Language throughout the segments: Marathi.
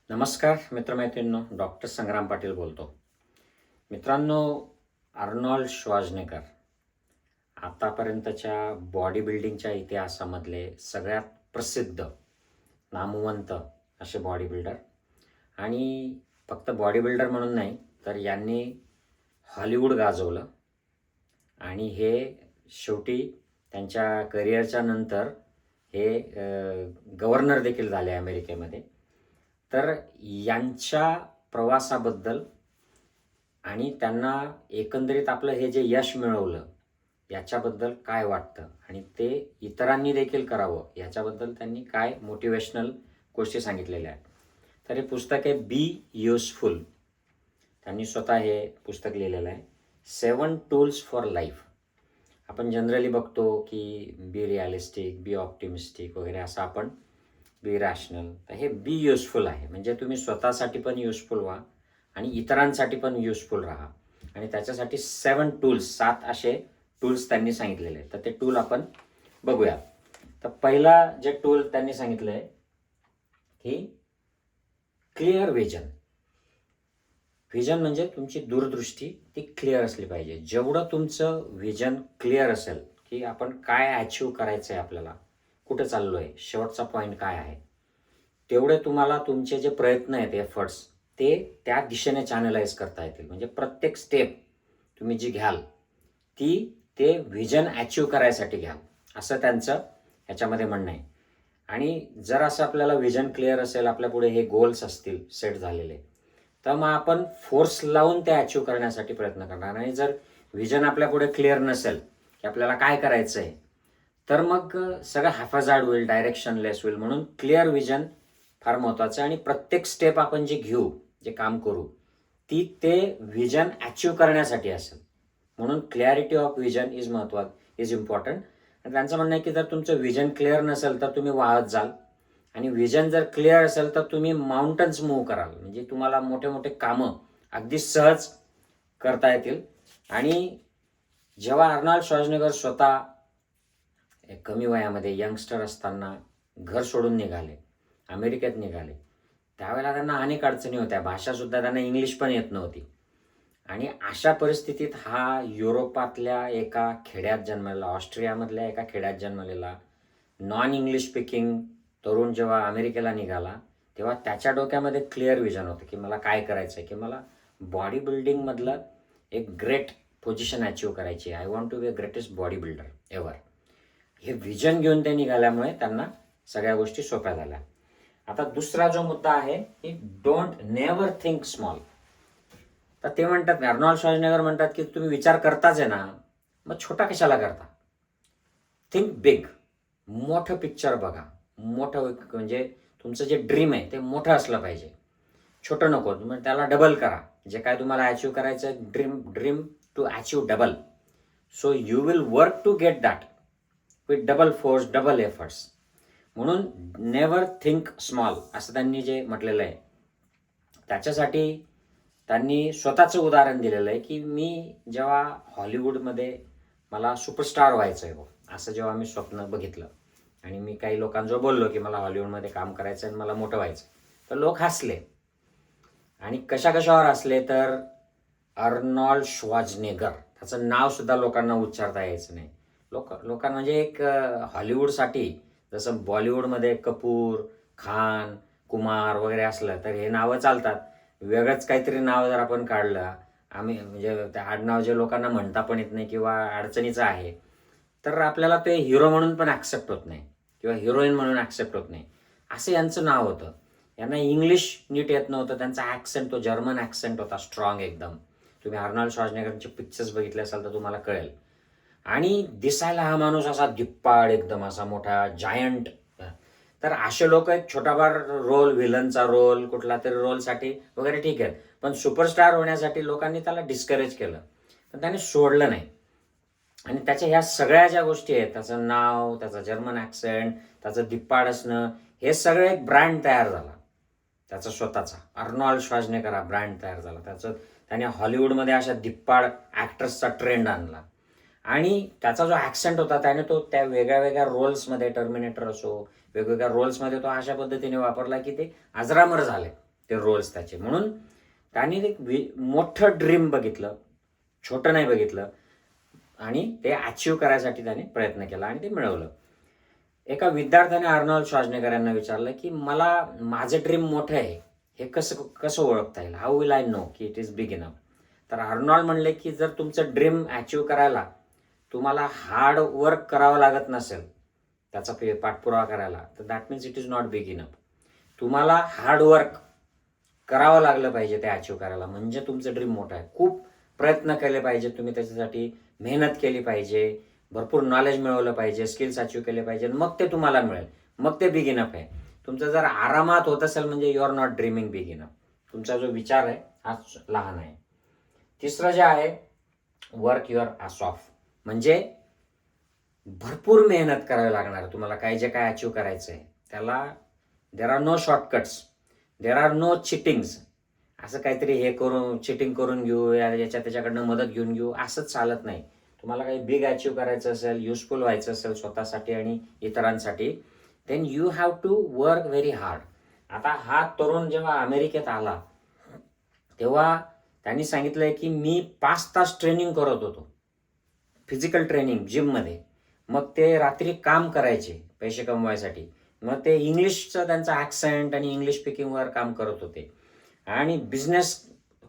नमस्कार मित्रमैत्रिणींनो, डॉक्टर संग्राम पाटील बोलतो. मित्रांनो, आर्नोल्ड श्वार्झनेगर आतापर्यंतच्या बॉडी बिल्डिंगच्या इतिहासामधले सगळ्यात प्रसिद्ध, नामवंत असे बॉडी बिल्डर. आणि फक्त बॉडी बिल्डर म्हणून नाही, तर यांनी हॉलिवूड गाजवलं. आणि हे शेवटी त्यांच्या करिअरच्या नंतर हे गव्हर्नर देखील झाले अमेरिकेमध्ये. तर यांच्या प्रवासाबद्दल आणि त्यांना एकंदरीत आपलं हे जे यश मिळवलं याच्याबद्दल काय वाटतं आणि ते इतरांनी देखील करावं याच्याबद्दल त्यांनी काय मोटिवेशनल गोष्टी सांगितलेल्या आहेत. तर हे पुस्तक आहे बी युजफुल. त्यांनी स्वतः हे पुस्तक लिहिलेलं आहे. 7 टूल्स फॉर लाईफ. आपण जनरली बघतो की बी रिअलिस्टिक, बी ऑप्टिमिस्टिक वगैरे असं आपण बी रॅशनल. तर हे बी युजफुल आहे, म्हणजे तुम्ही स्वतःसाठी पण युजफुल व्हा आणि इतरांसाठी पण युजफुल राहा. आणि त्याच्यासाठी 7 असे टूल्स त्यांनी सांगितलेले आहेत. तर ते टूल आपण बघूया. तर पहिला जे टूल त्यांनी सांगितलं आहे की क्लिअर विजन. व्हिजन म्हणजे तुमची दूरदृष्टी ती क्लिअर असली पाहिजे. जेवढं तुमचं व्हिजन क्लिअर असेल की आपण काय अचीव करायचं आहे, आपल्याला कुठे चाललो आहे, शेवटचा पॉईंट काय आहे, तेवढे तुम्हाला तुमचे जे प्रयत्न आहेत, एफर्ट्स, ते त्या दिशेने चॅनलाइज करता येतील. म्हणजे प्रत्येक स्टेप तुम्ही जी घ्याल ते व्हिजन अचीव करायसाठी घ्याल, असं त्यांचं ह्याच्यामध्ये म्हणणं आहे. आणि जर असं आपल्याला व्हिजन क्लिअर असेल, आपल्यापुढे हे गोल्स असतील सेट झालेले, तर मग आपण फोर्स लावून ते अचीव करण्यासाठी प्रयत्न करणार. आणि जर व्हिजन आपल्यापुढे क्लिअर नसेल की आपल्याला काय करायचं आहे, तर मग सगळं हॅफाजार्ड होईल, डायरेक्शनलेस होईल. म्हणून क्लिअर व्हिजन फार महत्त्वाचं आहे. आणि प्रत्येक स्टेप आपण जे घेऊ, जे काम करू, ते व्हिजन अचीव करण्यासाठी असेल. म्हणून clarity of vision is important. आणि त्यांचं म्हणणं आहे की जर तुमचं व्हिजन क्लिअर नसेल तर तुम्ही वाहत जाल, आणि व्हिजन जर क्लिअर असेल तर तुम्ही माउंटन्स मूव्ह कराल. म्हणजे तुम्हाला मोठे मोठे कामं अगदी सहज करता येतील. आणि जेव्हा आर्नोल्ड श्वार्झनेगर स्वतः कमी वयामध्ये यंगस्टर असताना घर सोडून निघाले, अमेरिकेत निघाले, त्यावेळेला त्यांना अनेक अडचणी होत्या. भाषासुद्धा त्यांना इंग्लिश पण येत नव्हती. आणि अशा परिस्थितीत हा युरोपातल्या एका खेड्यात जन्मलेला, ऑस्ट्रियामधल्या एका खेड्यात जन्मलेला नॉन इंग्लिश स्पीकिंग तरुण जेव्हा अमेरिकेला निघाला, तेव्हा त्याच्या डोक्यामध्ये क्लिअर विजन होतं की मला काय करायचं आहे, की मला बॉडी बिल्डिंगमधलं एक ग्रेट पोझिशन अचीव करायची. I want to be a greatest body builder ever. हे व्हिजन घेऊन ते निघाल्यामुळे त्यांना सगळ्या गोष्टी सोप्या झाल्या. आता दुसरा जो मुद्दा आहे की डोंट नेव्हर थिंक स्मॉल. तर ते म्हणतात, आर्नोल्ड श्वार्झनेगर म्हणतात की तुम्ही विचार करताच आहे ना, मग छोटा कशाला करता. Think big. मोठं पिक्चर बघा. मोठं म्हणजे तुमचं जे ड्रीम आहे ते मोठं असलं पाहिजे, छोटं नको. तुम्ही त्याला डबल करा. जे काय तुम्हाला अचीव करायचं आहे, dream to achieve double. So you will work to get that with double force, double efforts. म्हणून नेव्हर थिंक स्मॉल असं त्यांनी जे म्हटलेलं आहे, त्याच्यासाठी त्यांनी स्वतःचं उदाहरण दिलेलं आहे की मी जेव्हा हॉलिवूडमध्ये मला सुपरस्टार व्हायचं आहे असं जेव्हा मी स्वप्न बघितलं, आणि मी काही लोकांजवळ बोललो की मला हॉलिवूडमध्ये काम करायचं आहे आणि मला मोठं व्हायचं, तर लोक हसले. आणि कशावर हसले, तर आर्नोल्ड श्वार्झनेगर, त्याचं नावसुद्धा लोकांना उच्चारता यायचं नाही. लोकांना म्हणजे एक हॉलिवूडसाठी जसं बॉलिवूडमध्ये कपूर, खान, कुमार वगैरे असलं तर हे नावं चालतात. वेगळंच काहीतरी नाव जर आपण काढलं, आम्ही म्हणजे त्या आडनाव जे लोकांना म्हणता पण येत नाही किंवा अडचणीचं आहे, तर आपल्याला ते हिरो म्हणून पण ॲक्सेप्ट होत नाही किंवा हिरोईन म्हणून ॲक्सेप्ट होत नाही. असं यांचं नाव होतं. यांना इंग्लिश नीट येत नव्हतं. त्यांचा ॲक्सेंट तो जर्मन ॲक्सेंट होता, स्ट्रॉंग एकदम. तुम्ही आर्नोल्ड श्वार्झनेगरचे पिक्चर्स बघितले असाल तर तुम्हाला कळेल. आणि दिसायला हा माणूस असा धिप्पाड, एकदम असा मोठा जायंट. तर असे लोक एक छोटाफार रोल, व्हिलनचा रोल, कुठला तरी रोलसाठी वगैरे ठीक आहे, पण सुपरस्टार होण्यासाठी लोकांनी त्याला डिस्करेज केलं, पण त्याने सोडलं नाही. आणि त्याच्या ह्या सगळ्या ज्या गोष्टी आहेत, त्याचं नाव, त्याचा जर्मन ॲक्सेंट, त्याचं धिप्पाड असणं, हे सगळं एक ब्रँड तयार झाला त्याचा स्वतःचा. आर्नोल्ड श्वार्झनेगर हा ब्रँड तयार झाला त्याने हॉलिवूडमध्ये अशा धिप्पाड ॲक्टर्सचा ट्रेंड आणला. आणि त्याचा जो ॲक्सेंट होता त्याने तो त्या वेगळ्या वेगळ्या रोल्समध्ये, टर्मिनेटर असो, वेगवेगळ्या रोल्समध्ये तो अशा पद्धतीने वापरला की ते अजरामर झाले. ते रोल्स त्याचे. म्हणून त्याने एक मोठं ड्रीम बघितलं, छोटं नाही बघितलं, आणि ते अचीव करायसाठी त्याने प्रयत्न केला आणि ते मिळवलं. एका विद्यार्थ्याने आर्नोल्ड श्वार्झनेगर यांना विचारलं की मला माझं ड्रीम मोठं आहे, हे कसं कसं ओळखता येईल, हाऊ विल आय नो की इट इज बिग इनफ. तर आर्नोल्ड म्हणले की जर तुमचं ड्रीम अचीव करायला तुम्हाला हार्ड वर्क करावं लागत नसेल, त्याचा पाठपुरावा करायला, तर that means it is not big enough. तुम्हाला हार्ड वर्क करावं लागलं पाहिजे ते अचीव करायला, म्हणजे तुमचं ड्रीम मोठं आहे. खूप प्रयत्न केले पाहिजे तुम्ही, त्याच्यासाठी मेहनत केली पाहिजे, भरपूर नॉलेज मिळवलं पाहिजे, स्किल्स अचीव केले पाहिजे, मग ते तुम्हाला मिळेल, मग ते बिग इनफ आहे. तुमचं जर आरामात होत असेल म्हणजे you are not dreaming big enough. तुमचा जो विचार आहे हा लहान आहे. तिसरं जे आहे वर्क युअर आस ऑफ, म्हणजे भरपूर मेहनत करावी लागणार तुम्हाला. काय जे काय अचीव करायचं आहे त्याला there are no shortcuts, there are no cheatings. असं काहीतरी हे करून चिटिंग करून घेऊ, याच्या त्याच्याकडनं मदत घेऊन घेऊ, असंच चालत नाही. तुम्हाला काही बिग अचीव करायचं असेल, युजफुल व्हायचं असेल स्वतःसाठी आणि इतरांसाठी, then you have to work very hard. आता हा तरुण जेव्हा अमेरिकेत आला तेव्हा त्यांनी सांगितलंय की मी 5 तास ट्रेनिंग करत होतो, फिजिकल ट्रेनिंग जिममध्ये. मग ते रात्री काम करायचे पैसे कमवायसाठी. मग ते इंग्लिशचं त्यांचं ॲक्सेंट आणि इंग्लिश स्पीकिंगवर काम करत होते आणि बिझनेस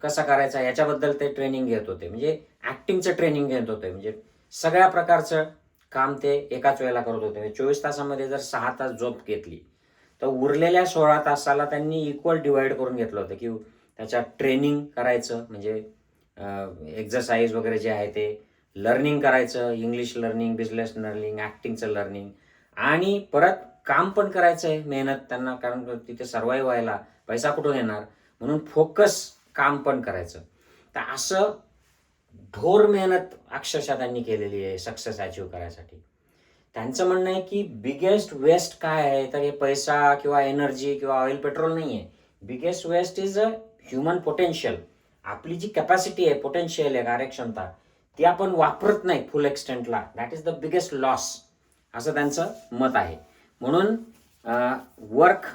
कसा करायचा याच्याबद्दल ते ट्रेनिंग घेत होते, म्हणजे ॲक्टिंगचं ट्रेनिंग घेत होते. म्हणजे सगळ्या प्रकारचं काम ते एकाच वेळेला करत होते. 24 तासामध्ये जर 6 तास झोप घेतली तर उरलेल्या 16 तासाला त्यांनी इक्वल डिवाइड करून घेतलं होतं की त्याच्यात ट्रेनिंग करायचं, म्हणजे एक्झरसाइज वगैरे जे आहे ते, लर्निंग करायचं, इंग्लिश लर्निंग, बिझनेस लर्निंग, ॲक्टिंगचं लर्निंग, आणि परत काम पण करायचं आहे, मेहनत त्यांना, कारण तिथे सर्वाईव्ह व्हायला पैसा कुठून येणार, म्हणून फोकस काम पण करायचं. तर असं ढोर मेहनत अक्षरशः त्यांनी केलेली आहे सक्सेस अचीव करायसाठी. त्यांचं म्हणणं आहे की बिगेस्ट वेस्ट काय आहे, तर हे पैसा किंवा एनर्जी किंवा ऑइल पेट्रोल नाही आहे. Biggest waste is a human potential. आपली जी कॅपॅसिटी आहे, पोटेन्शियल आहे, कार्यक्षमता, ती आपण वापरत नाही फुल एक्सटेंटला. That is the biggest loss, असं त्यांचं मत आहे. म्हणून वर्क,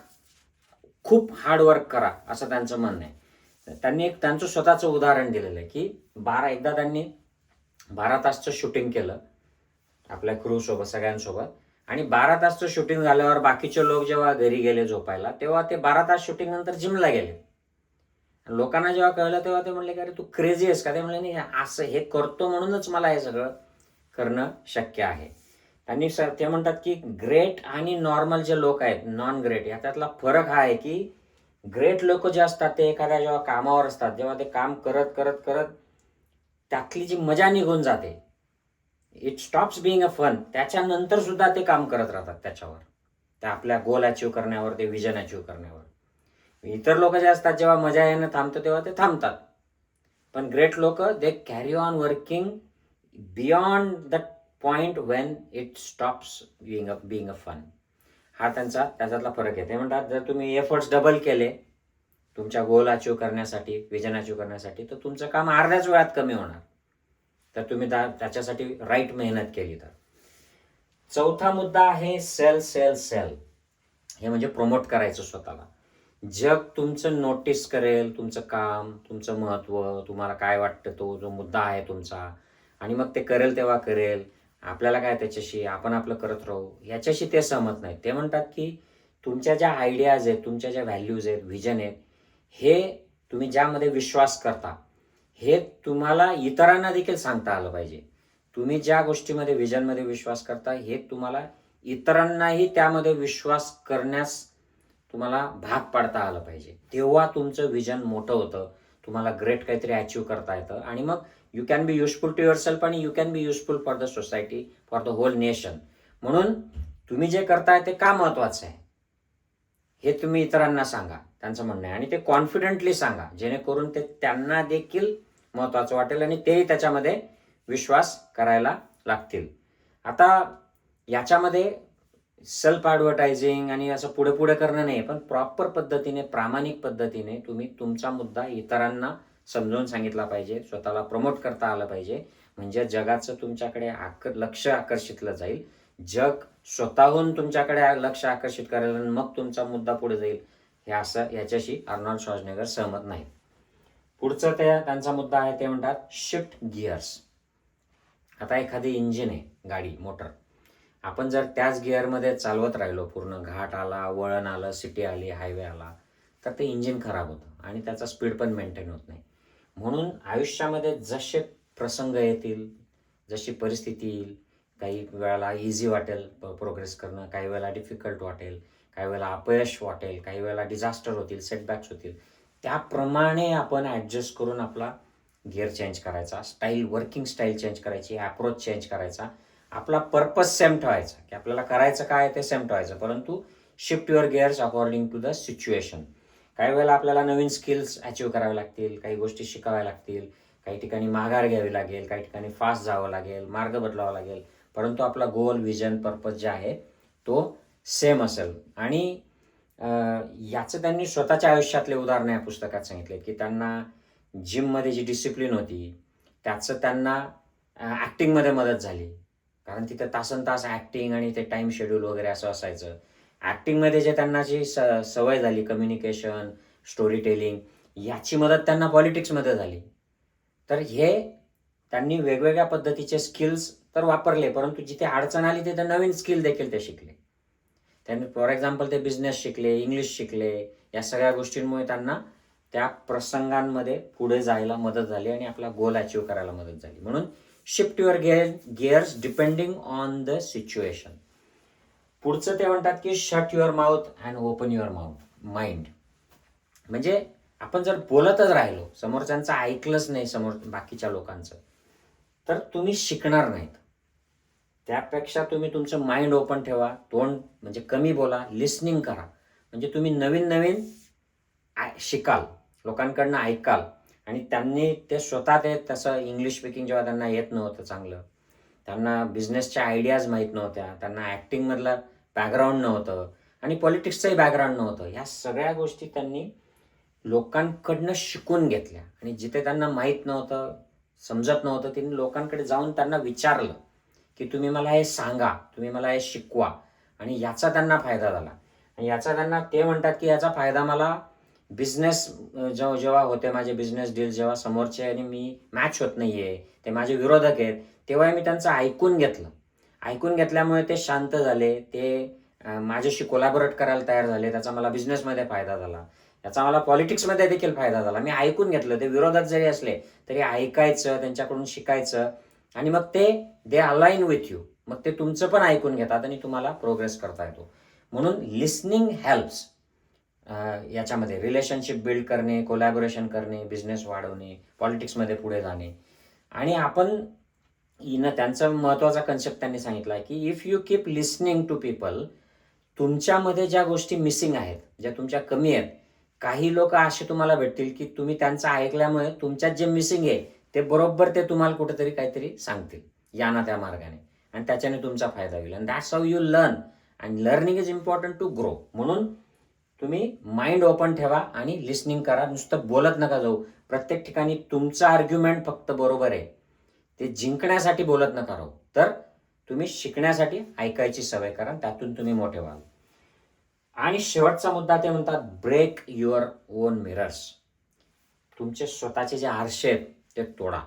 खूप हार्ड वर्क करा, असं त्यांचं म्हणणं आहे. त्यांनी एक त्यांचं स्वतःचं उदाहरण दिलेलं आहे की एकदा त्यांनी 12 तासचं शूटिंग केलं आपल्या क्रू सोबत, सगळ्यांसोबत, आणि 12 तासचं शूटिंग झाल्यावर बाकीचे लोक जेव्हा घरी गेले झोपायला, तेव्हा ते 12 तास शूटिंग नंतर जिमला गेले. लोकांना जेव्हा कळलं तेव्हा ते म्हणले की अरे तू क्रेझी आहेस का? ते म्हणले नाही, असं हे करतो म्हणूनच मला हे सगळं करणं शक्य आहे. आणि ते म्हणतात की ग्रेट आणि नॉर्मल जे लोक आहेत, नॉन ग्रेट, याच्यातला फरक हा आहे की ग्रेट लोक जे असतात ते एखाद्या जेव्हा कामावर असतात, जेव्हा ते काम करत करत करत त्यातली जी मजा निघून जाते, it stops being a fun, त्याच्यानंतर सुद्धा ते काम करत राहतात त्याच्यावर, त्या आपल्या गोल अचीव करण्यावर, ते विजन अचीव करण्यावर. इतर लोक जे असतात जेव्हा मजा येणं थांबतं तेव्हा ते थांबतात. पण ग्रेट लोक they carry on working beyond the point when it stops being a fun. हा त्याच्यातला फरक आहे. ते म्हणतात जर तुम्ही एफर्ट्स डबल केले तुमच्या गोल अचीव करण्यासाठी, विजन अचीव करण्यासाठी, तर तुमचं काम अर्ध्याच वेळात कमी होणार, तर तुम्ही त्याच्यासाठी राईट मेहनत केली तर. चौथा मुद्दा आहे सेल सेल सेल. हे म्हणजे प्रमोट करायचं स्वतःला. जग तुमचं नोटीस करेल, तुमचं काम, तुमचं महत्त्व, तुम्हाला काय वाटतं, तो जो मुद्दा आहे तुमचा, आणि मग ते करेल तेव्हा करेल, आपल्याला काय त्याच्याशी, आपण आपलं करत राहू, याच्याशी ते सहमत नाहीत. ते म्हणतात की तुमच्या ज्या आयडियाज आहेत, तुमच्या ज्या व्हॅल्यूज आहेत, व्हिजन आहेत, हे तुम्ही ज्यामध्ये विश्वास करता, हे तुम्हाला इतरांना देखील सांगता आलं पाहिजे. तुम्ही ज्या गोष्टीमध्ये, व्हिजनमध्ये विश्वास करता, हे तुम्हाला इतरांनाही त्यामध्ये विश्वास करण्यास तुम्हाला भाग पाडता आलं पाहिजे. तेव्हा तुमचं विजन मोठं होतं, तुम्हाला ग्रेट काहीतरी अचीव करता येतं, आणि मग you can be useful to yourself आणि you can be useful for the society, for the whole nation. म्हणून तुम्ही जे करताय ते का महत्त्वाचं आहे हे तुम्ही इतरांना सांगा, त्यांचं म्हणणं आहे, आणि ते कॉन्फिडेंटली सांगा, जेणेकरून ते त्यांना देखील महत्त्वाचं वाटेल आणि तेही त्याच्यामध्ये विश्वास करायला लागतील. आता याच्यामध्ये सेल्फ ॲडव्हर्टायझिंग आणि असं पुढे पुढे करणं नाही, पण प्रॉपर पद्धतीने, प्रामाणिक पद्धतीने तुम्ही तुमचा मुद्दा इतरांना समजावून सांगितला पाहिजे, स्वतःला प्रमोट करता आलं पाहिजे, म्हणजे जगाचं तुमच्याकडे लक्ष आकर्षितलं जाईल. जग स्वतःहून तुमच्याकडे लक्ष आकर्षित करेल आणि मग तुमचा मुद्दा पुढे जाईल. हे असं याच्याशी अर्नॉल्ड श्वार्झनेगर सहमत नाहीत. पुढचं त्यांचा मुद्दा आहे, ते म्हणतात शिफ्ट गिअर्स. आता एखादी इंजिन आहे, गाडी, मोटर, आपण जर त्याच गिअरमध्ये चालवत राहिलो, पूर्ण घाट आला, वळण आलं, सिटी आली, हायवे आला, तर ते इंजिन खराब होतं आणि त्याचा स्पीड पण मेंटेन होत नाही. म्हणून आयुष्यामध्ये जसे प्रसंग येतील, जशी परिस्थिती येईल, काही वेळेला इझी वाटेल प्रोग्रेस करणं, काही वेळेला डिफिकल्ट वाटेल, काही वेळेला अपयश वाटेल, काही वेळेला डिझास्टर होतील, सेटबॅक्स होतील, त्याप्रमाणे आपण ॲडजस्ट करून आपला गिअर चेंज करायचा, वर्किंग स्टाईल चेंज करायची, अप्रोच चेंज करायचा, आपला पर्पज सेम ठेवायचा, की आपल्याला करायचं काय ते सेम ठेवायचं, परंतु shift your gears according to the situation. काही वेळेला आपल्याला नवीन स्किल्स अचीव करावे लागतील, काही गोष्टी शिकाव्या लागतील, काही ठिकाणी माघार घ्यावी लागेल, काही ठिकाणी फास्ट जावं लागेल, मार्ग बदलावा लागेल, परंतु आपला गोल, विजन, पर्पज जे आहे तो सेम असेल. आणि याचं त्यांनी स्वतःच्या आयुष्यातले उदाहरणं या पुस्तकात सांगितले, की त्यांना जिममध्ये जी डिसिप्लिन होती त्याचं त्यांना ॲक्टिंगमध्ये मदत झाली, कारण तिथे तासनतास ॲक्टिंग आणि ते टाईम शेड्यूल वगैरे असं असायचं. ॲक्टिंगमध्ये जे त्यांना जी सवय झाली, कम्युनिकेशन, स्टोरी टेलिंग, याची मदत त्यांना पॉलिटिक्समध्ये झाली. तर हे त्यांनी वेगवेगळ्या पद्धतीचे स्किल्स तर वापरले, परंतु जिथे अडचण आली तिथे नवीन स्किल देखील ते शिकले. त्यांनी फॉर एक्झाम्पल ते बिझनेस शिकले, इंग्लिश शिकले, या सगळ्या गोष्टींमुळे त्यांना त्या प्रसंगांमध्ये पुढे जायला मदत झाली आणि आपला गोल अचीव करायला मदत झाली. म्हणून shift your gears depending on the situation. पुढचं ते म्हणतात की shut your mouth and open your mind. म्हणजे आपण जर बोलतच राहिलो, समोरच्यांचं ऐकलंच नाही, समोर बाकीच्या लोकांचं, तर तुम्ही शिकणार नाहीत. त्यापेक्षा तुम्ही तुमचं माइंड ओपन ठेवा, तोंड म्हणजे कमी बोला, लिसनिंग करा, म्हणजे तुम्ही नवीन नवीन शिकाल, लोकांकडनं ऐकाल. आणि त्यांनी ते स्वतः ते तसं इंग्लिश स्पीकिंग जेव्हा त्यांना येत नव्हतं चांगलं, त्यांना बिझनेसच्या आयडियाज माहीत नव्हत्या, त्यांना ॲक्टिंगमधलं बॅकग्राऊंड नव्हतं आणि पॉलिटिक्सचंही बॅकग्राऊंड नव्हतं, ह्या सगळ्या गोष्टी त्यांनी लोकांकडनं शिकून घेतल्या. आणि जिथे त्यांना माहीत नव्हतं, समजत नव्हतं, त्यांनी लोकांकडे जाऊन त्यांना विचारलं की तुम्ही मला हे सांगा, तुम्ही मला हे शिकवा. आणि याचा त्यांना फायदा झाला. आणि याचा त्यांना ते म्हणतात की याचा फायदा मला बिझनेस जेव्हा होते माझे बिझनेस डील, जेव्हा समोरचे आणि मी मॅच होत नाही आहे, ते माझे विरोधक आहेत, तेव्हा मी त्यांचं ऐकून घेतलं. ऐकून घेतल्यामुळे ते शांत झाले, ते माझ्याशी कोलॅबोरेट करायला तयार झाले. त्याचा मला बिझनेसमध्ये फायदा झाला, याचा मला पॉलिटिक्समध्ये देखील फायदा झाला. मी ऐकून घेतलं. ते विरोधक जरी असले तरी ऐकायचं, त्यांच्याकडून शिकायचं, आणि मग दे अलाइन विथ यू. मग ते तुमचं पण ऐकून घेतात आणि तुम्हाला प्रोग्रेस करता येतो. म्हणून लिसनिंग हेल्प्स याच्यामध्ये रिलेशनशिप बिल्ड करणे, कोलॅबोरेशन करणे, बिझनेस वाढवणे, पॉलिटिक्समध्ये पुढे जाणे. आणि आपण त्यांचा महत्त्वाचा कन्सेप्ट त्यांनी सांगितला आहे की if you keep listening to people, तुमच्यामध्ये ज्या गोष्टी मिसिंग आहेत, ज्या तुमच्या कमी आहेत, काही लोक असे तुम्हाला भेटतील की तुम्ही त्यांचं ऐकल्यामुळे तुमच्यात जे मिसिंग आहे ते बरोबर ते तुम्हाला कुठेतरी काहीतरी सांगतील, या ना त्या मार्गाने, आणि त्याच्याने तुमचा फायदा होईल. And that's how you learn. And learning is important to grow. म्हणून तुम्ही माइंड ओपन ठेवा आणि लिसनिंग करा. नुसतं बोलत नका जाऊ. प्रत्येक ठिकाणी तुमचं आर्ग्युमेंट फक्त बरोबर आहे, ते जिंकण्यासाठी बोलत नका राहू. तर तुम्ही शिकण्यासाठी ऐकायची सवय करा, त्यातून तुम्ही मोठे व्हाल. आणि शेवटचा मुद्दा ते म्हणतात ब्रेक युअर ओन मिरर्स. तुमचे स्वतःचे जे आरसे आहेत ते तोडा.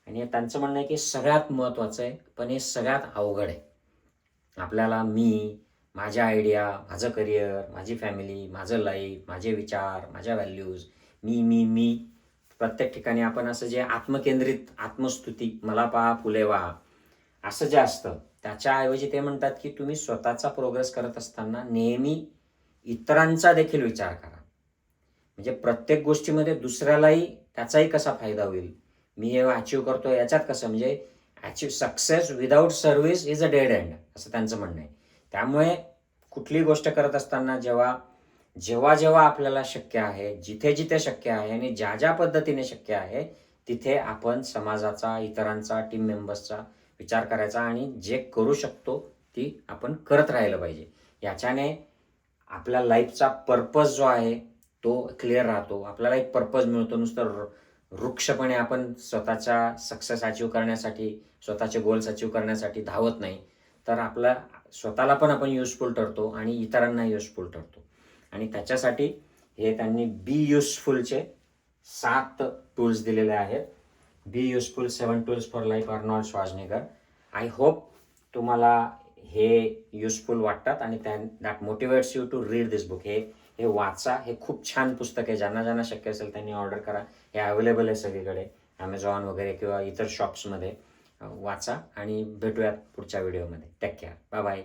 आणि त्यांचं म्हणणं आहे की सगळ्यात महत्त्वाचं आहे, पण हे सगळ्यात अवघड आहे. आपल्याला माझ्या आयडिया, माझं करिअर, माझी फॅमिली, माझं लाईफ, माझे विचार, माझ्या व्हॅल्यूज, मी प्रत्येक ठिकाणी आपण असं जे आत्मकेंद्रित, आत्मस्तुती, मला पहा फुले व्हा, असं जे असतं, त्याच्याऐवजी ते म्हणतात की तुम्ही स्वतःचा प्रोग्रेस करत असताना नेहमी इतरांचा देखील विचार करा. म्हणजे प्रत्येक गोष्टीमध्ये दुसऱ्यालाही त्याचाही कसा फायदा होईल, मी हे अचीव करतो याच्यात कसं, म्हणजे success without service is a dead end, असं त्यांचं म्हणणं आहे. त्यामुळे कुठलीही गोष्ट करत असताना जेव्हा आपल्याला शक्य आहे, जिथे शक्य आहे आणि ज्या पद्धतीने शक्य आहे, तिथे आपण समाजाचा, इतरांचा, टीम मेंबर्सचा विचार करायचा आणि जे करू शकतो ती आपण करत राहिलं पाहिजे. याच्याने आपल्या लाईफचा पर्पज जो आहे तो क्लिअर राहतो. आपल्याला एक पर्पज मिळतो. नुसतं वृक्षपणे आपण स्वतःचा सक्सेस अचीव करण्यासाठी, स्वतःचे गोल्स अचीव करण्यासाठी धावत नाही, तर आपला स्वतःला पण आपण युजफुल ठरतो आणि इतरांना युजफुल ठरतो. आणि त्याच्यासाठी हे त्यांनी बी युजफुलचे 7 टूल्स दिलेले आहेत. Be useful 7 tools for life Arnold Schwarzenegger. I hope तुम्हाला हे युजफुल वाटतात आणि that motivates you to read this book. हे वाचा. हे खूप छान पुस्तक आहे. ज्यांना ज्यांना शक्य असेल त्यांनी ऑर्डर करा. हे अवेलेबल आहे सगळीकडे, ॲमेझॉन वगैरे किंवा इतर शॉप्समध्ये. वाचा आणि भेटूयात पुढच्या व्हिडिओमध्ये. Take care. Bye bye.